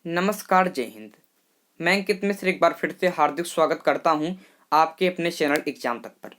नमस्कार, जय हिंद। मैं अंकित मिश्र एक बार फिर से हार्दिक स्वागत करता हूं आपके अपने चैनल एग्जाम तक पर।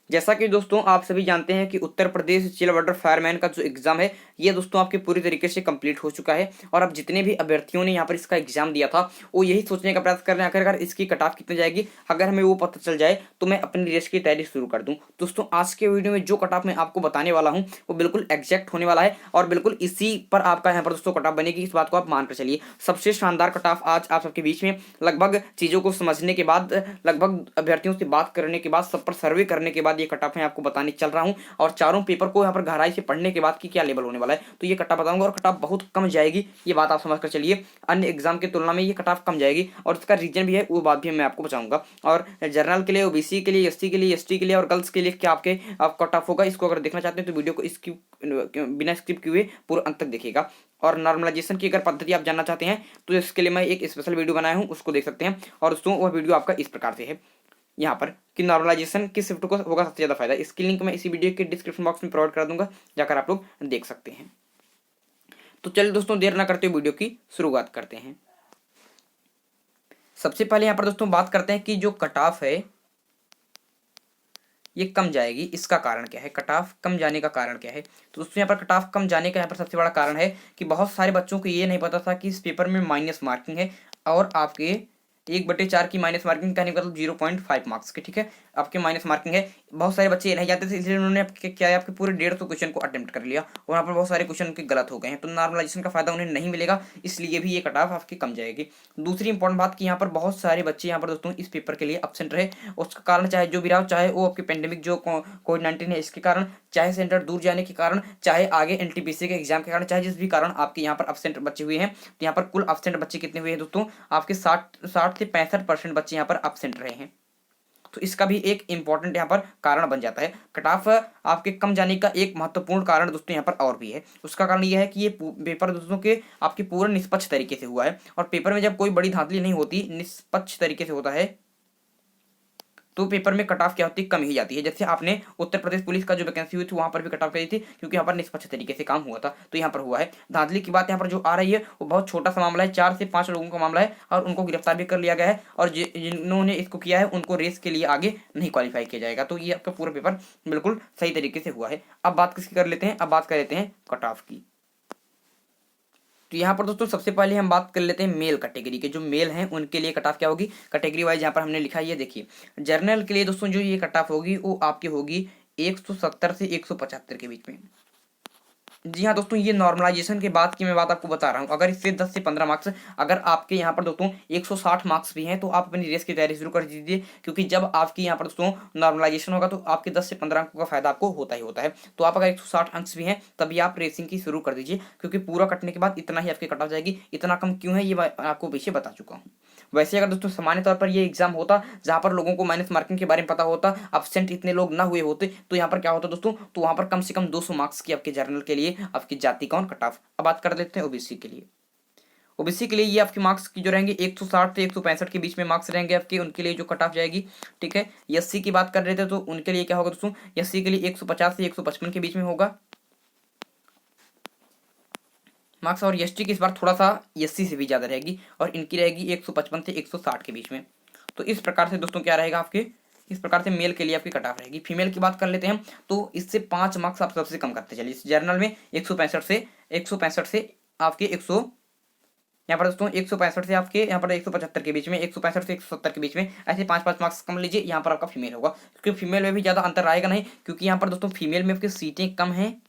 जैसा कि दोस्तों आप सभी जानते हैं कि Uttar Pradesh chill water fireman का जो एग्जाम है ये दोस्तों आपके पूरी तरीके से कंप्लीट हो चुका है। और अब जितने भी अभ्यर्थियों ने यहाँ पर इसका एग्जाम दिया था वो यही सोचने का प्रयास कर रहे हैं आखिरकार इसकी कट ऑफ कितनी जाएगी। अगर हमें वो पता चल जाए तो मैं अपनी रेस की तैयारी शुरू कर दूं। दोस्तों आज के वीडियो में जो कट ऑफ मैं आपको बताने वाला हूँ वो बिल्कुल एग्जैक्ट होने वाला है और बिल्कुल इसी पर आपका यहाँ पर दोस्तों कट ऑफ बनेगी, इस बात को आप मानकर चलिए। सबसे शानदार कट ऑफ आज आप सबके बीच में लगभग चीजों को समझने के बाद, लगभग अभ्यर्थियों से बात करने के बाद, सब पर सर्वे करने के बाद ये कट ऑफ मैं आपको बताने चल रहा हूं। और चारों पेपर को यहाँ पर गहराई से पढ़ने के बाद कि क्या लेवल होने वाला है तो ये कट ऑफ बताऊंगा। और कट ऑफ बहुत कम जाएगी, ये बात आप समझ कर चलिए। अन्य एग्जाम की तुलना में ये कट ऑफ कम जाएगी और इसका रीजन भी है, वो बात भी मैं आपको बताऊंगा। और जनरल के लिए, ओबीसी के लिए, एससी के लिए, एसटी के लिए और गर्ल्स के लिए क्या आपके कट ऑफ होगा, इसको अगर देखना चाहते हैं तो वीडियो को बिना स्किप किए पूरा अंत तक देखिएगा। और नॉर्मलाइजेशन की अगर पद्धति आप जानना चाहते हैं तो इसके लिए मैं एक स्पेशल वीडियो बनाया हूं, उसको देख सकते हैं। और दोस्तों वह वीडियो आपका इस प्रकार से है यहाँ पर कि नॉर्मलाइजेशन किस शिफ्ट को होगा सबसे ज्यादा फायदा। इसकी लिंक मैं इसी वीडियो के डिस्क्रिप्शन बॉक्स में प्रोवाइड कर दूंगा, जाकर आप लोग देख सकते हैं। तो चलिए दोस्तों देर ना करते हुए वीडियो की शुरुआत करते हैं। सबसे पहले यहाँ पर दोस्तों बात करते हैं कि जो कट ऑफ है ये कम जाएगी, इसका कारण क्या है, कट ऑफ कम जाने का कारण क्या है। तो दोस्तों यहाँ पर कट ऑफ कम जाने का यहाँ पर सबसे बड़ा कारण है कि बहुत सारे बच्चों को ये नहीं पता था कि इस पेपर में माइनस मार्किंग है और आपके 1/4 की माइनस मार्किंग कहने का मतलब 0.5 मार्क्स की, ठीक है, आपके माइनस मार्किंग है। बहुत सारे बच्चे ये नहीं जानते थे, इसलिए उन्होंने क्या है आपके पूरे 150 क्वेश्चन को अटेम्प्ट कर लिया और वहाँ पर बहुत सारे क्वेश्चन उनके गलत हो गए हैं। तो नॉर्मलाइजेशन का फायदा उन्हें नहीं मिलेगा, इसलिए भी ये कट ऑफ आपकी कम जाएगी। दूसरी इंपॉर्टेंट बात कि यहाँ पर बहुत सारे बच्चे यहाँ पर दोस्तों इस पेपर के लिए एब्सेंट रहे। उसका कारण चाहे जो भी रहा, चाहे वो आपके पेंडेमिक जो कोविड-19 है इसके कारण, चाहे सेंटर दूर जाने के कारण, चाहे आगे एनटीपीसी के एग्जाम के कारण, चाहे जिस भी कारण आपके यहाँ पर एब्सेंट बच्चे हुए हैं। तो यहाँ पर कुल एब्सेंट बच्चे कितने हुए हैं दोस्तों, आपके 60 से 65% बच्चे यहाँ पर एब्सेंट रहे हैं। तो इसका भी एक इंपॉर्टेंट यहाँ पर कारण बन जाता है। कट ऑफ आपके कम जाने का एक महत्वपूर्ण कारण दोस्तों यहाँ पर और भी है। उसका कारण यह है कि ये पेपर दोस्तों के आपके पूरा निष्पक्ष तरीके से हुआ है। और पेपर में जब कोई बड़ी धांधली नहीं होती, निष्पक्ष तरीके से होता है, तो पेपर में कट ऑफ क्या होती है, कम ही जाती है। जैसे आपने उत्तर प्रदेश पुलिस का जो वैकेंसी हुई थी वहां पर भी कट ऑफ करी थी, क्योंकि यहाँ पर निष्पक्ष तरीके से काम हुआ था। तो यहाँ पर हुआ है। धांधली की बात यहाँ पर जो आ रही है वो बहुत छोटा सा मामला है, 4 से 5 लोगों का मामला है और उनको गिरफ्तार भी कर लिया गया है। और जिन्होंने इसको किया है उनको रेस के लिए आगे नहीं क्वालिफाई किया जाएगा। तो ये आपका पूरा पेपर बिल्कुल सही तरीके से हुआ है। अब बात किसकी कर लेते हैं, अब बात कर लेते हैं कट ऑफ की। तो यहाँ पर दोस्तों सबसे पहले हम बात कर लेते हैं मेल कैटेगरी के। जो मेल हैं उनके लिए कट ऑफ क्या होगी, कैटेगरी वाइज यहाँ पर हमने लिखा है, ये देखिए। जर्नल के लिए दोस्तों जो ये कट ऑफ होगी वो आपकी होगी 170 से 175 के बीच में। जी हाँ दोस्तों, ये नॉर्मलाइजेशन के बाद की मैं बात आपको बता रहा हूँ। अगर इससे 10 से 15 मार्क्स, अगर आपके यहाँ पर दोस्तों 160 मार्क्स भी हैं तो आप अपनी रेस की तैयारी शुरू कर दीजिए, क्योंकि जब आपकी यहाँ पर दोस्तों नॉर्मलाइजेशन होगा तो आपके 10 से 15 अंकों का फायदा आपको होता ही होता है। तो आप अगर 160 अंक भी हैं तभी आप रेसिंग की शुरू कर दीजिए, क्योंकि पूरा कटने के बाद इतना ही आपकी कट ऑफ जाएगी। इतना कम क्यों है ये मैं आपको पीछे बता चुका हूँ। वैसे अगर दोस्तों सामान्य तौर पर ये एग्जाम होता जहाँ पर लोगों को माइनस मार्किंग के बारे में पता होता, एब्सेंट इतने लोग ना हुए होते, तो यहाँ पर क्या होता दोस्तों, तो वहाँ पर कम से कम 200 मार्क्स की आपके जर्नल के लिए आपकी जाति कौन कट ऑफ। अब बात कर लेते हैं ओबीसी के लिए। ओबीसी के लिए ये आपके मार्क्स की जो रहेंगे 160 से 165 के बीच में मार्क्स रहेंगे आपके, उनके लिए जो कट ऑफ जाएगी, ठीक है। एससी की बात कर रहे थे तो उनके लिए क्या होगा दोस्तों, एससी के लिए 150 से 155 के बीच में होगा मार्क्स। और एसटी की इस बार थोड़ा सा एससी से भी ज्यादा रहेगी और इनकी रहेगी 155 से 160 के बीच में। तो इस प्रकार से दोस्तों क्या रहेगा आपके, इस प्रकार से मेल के लिए आपकी कट ऑफ रहेगी। फीमेल की बात कर लेते हैं तो इससे 5 मार्क्स आप सबसे कम करते चलिए। जर्नल में 165 से आपके 100, यहाँ पर दोस्तों 165 से आपके यहाँ पर 175 के बीच में, 165 से 170 के बीच में, ऐसे 5-5 मार्क्स कम लीजिए। यहाँ पर आपका फीमेल होगा, क्योंकि फीमेल में भी ज्यादा अंतर आएगा नहीं, क्योंकि यहाँ पर दोस्तों फीमेल में आपकी सीटें कम हैं,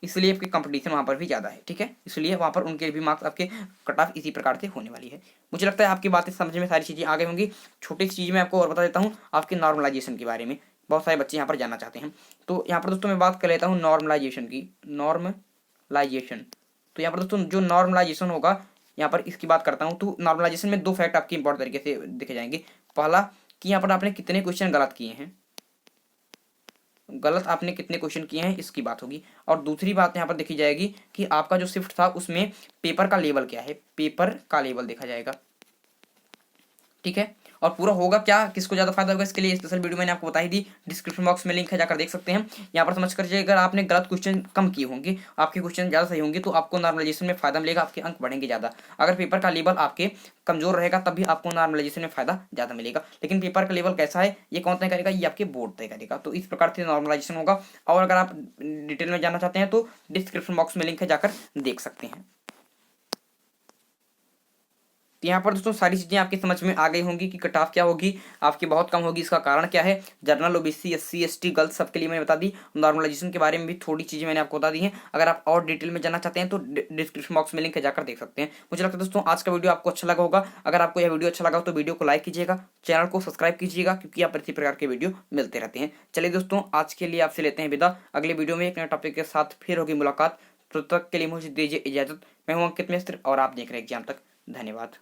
इसलिए आपकी कंपटीशन वहाँ पर भी ज़्यादा है, ठीक है। इसलिए वहाँ पर उनके भी मार्क्स आपके कट ऑफ इसी प्रकार से होने वाली है। मुझे लगता है आपकी बातें समझ में सारी चीज़ें आ गई होंगी। छोटी सी चीज़ मैं आपको और बता देता हूँ आपके नॉर्मलाइजेशन के बारे में, बहुत सारे बच्चे यहाँ पर जानना चाहते हैं। तो यहाँ पर दोस्तों मैं बात कर लेता हूँ नॉर्मलाइजेशन की। नॉर्मलाइजेशन, तो यहाँ पर दोस्तों जो नॉर्मलाइजेशन होगा यहाँ पर इसकी बात करता हूँ। तो नॉर्मलाइजेशन में 2 फैक्ट आपकी इंपॉर्टेंट तरीके से देखे जाएंगे। पहला कि यहाँ पर आपने कितने क्वेश्चन गलत किए हैं, गलत आपने कितने क्वेश्चन किए हैं इसकी बात होगी। और दूसरी बात यहाँ पर देखी जाएगी कि आपका जो शिफ्ट था उसमें पेपर का लेवल क्या है, पेपर का लेवल देखा जाएगा, ठीक है। और पूरा होगा क्या, किसको ज़्यादा फायदा होगा, इसके लिए स्पेशल वीडियो मैंने आपको बता ही दी, डिस्क्रिप्शन बॉक्स में लिंक है, जाकर देख सकते हैं। यहाँ पर समझ कर, अगर आपने गलत क्वेश्चन कम किए होंगे, आपके क्वेश्चन ज़्यादा सही होंगे, तो आपको नॉर्मलाइजेशन में फायदा मिलेगा, आपके अंक बढ़ेंगे ज़्यादा। अगर पेपर का लेवल आपके कमजोर रहेगा तब भी आपको नॉर्मलाइजेशन में फायदा ज़्यादा मिलेगा। लेकिन पेपर का लेवल कैसा है ये कौन तय करेगा, ये आपके बोर्ड तय करेगा। तो इस प्रकार से नॉर्मलाइजेशन होगा। और अगर आप डिटेल में जानना चाहते हैं तो डिस्क्रिप्शन बॉक्स में लिंक है, जाकर देख सकते हैं। तो यहाँ पर दोस्तों सारी चीज़ें आपकी समझ में आ गई होंगी कि कट ऑफ क्या होगी, आपकी बहुत कम होगी, इसका कारण क्या है। General, OBC, SC, ST, girls सबके लिए मैंने बता दी। नॉर्मलाइजेशन के बारे में भी थोड़ी चीज़ें मैंने आपको बता दी हैं। अगर आप और डिटेल में जानना चाहते हैं तो डिस्क्रिप्शन बॉक्स में लिंक है, जाकर देख सकते हैं। मुझे लगता है दोस्तों आज का वीडियो आपको अच्छा लगा होगा। अगर आपको यह वीडियो अच्छा लगा तो वीडियो को लाइक कीजिएगा, चैनल को सब्सक्राइब कीजिएगा, क्योंकि आप इसी प्रकार के वीडियो मिलते रहते हैं। चलिए दोस्तों, आज के लिए आपसे लेते हैं विदा। अगले वीडियो में एक नए टॉपिक के साथ फिर होगी मुलाकात। तब तक के लिए मुझे दीजिए इजाजत। मैं हूं अंकित मिश्र और आप देख रहे हैं एग्जाम तक। धन्यवाद।